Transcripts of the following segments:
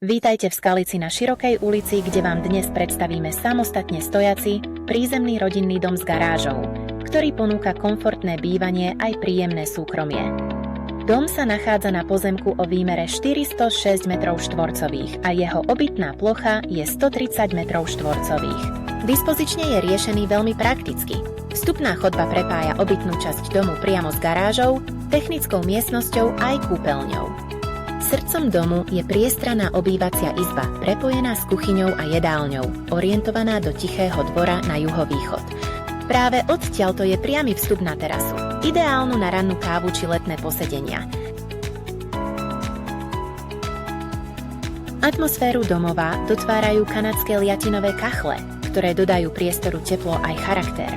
Vítajte v Skalici na Širokej ulici, kde vám dnes predstavíme samostatne stojaci, prízemný rodinný dom s garážou, ktorý ponúka komfortné bývanie aj príjemné súkromie. Dom sa nachádza na pozemku o výmere 406 m2 a jeho obytná plocha je 130 m2. Dispozične je riešený veľmi prakticky. Vstupná chodba prepája obytnú časť domu priamo s garážou, technickou miestnosťou aj kúpeľňou. Srdcom domu je priestranná obývacia izba prepojená s kuchyňou a jedálňou, orientovaná do tichého dvora na juhovýchod. Práve odtiaľto je priamy vstup na terasu, ideálnu na rannú kávu či letné posedenia. Atmosféru domova dotvárajú kanadské liatinové kachle, ktoré dodajú priestoru teplo aj charakter.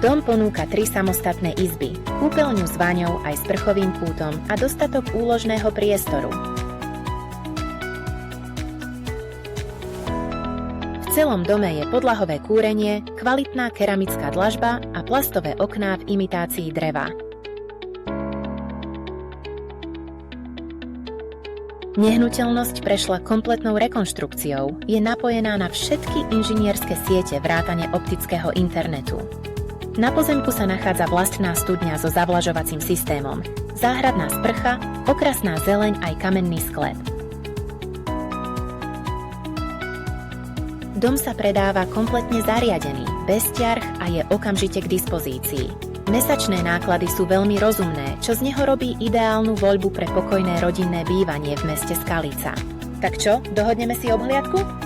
Dom ponúka 3 samostatné izby, kúpeľňu s vaňou aj sprchovým kútom a dostatok úložného priestoru. V celom dome je podlahové kúrenie, kvalitná keramická dlažba a plastové okná v imitácii dreva. Nehnuteľnosť prešla kompletnou rekonštrukciou, je napojená na všetky inžinierske siete vrátane optického internetu. Na pozemku sa nachádza vlastná studňa so zavlažovacím systémom, záhradná sprcha, okrasná zeleň aj kamenný sklep. Dom sa predáva kompletne zariadený, bez ťarch a je okamžite k dispozícii. Mesačné náklady sú veľmi rozumné, čo z neho robí ideálnu voľbu pre pokojné rodinné bývanie v meste Skalica. Tak čo, dohodneme si obhliadku?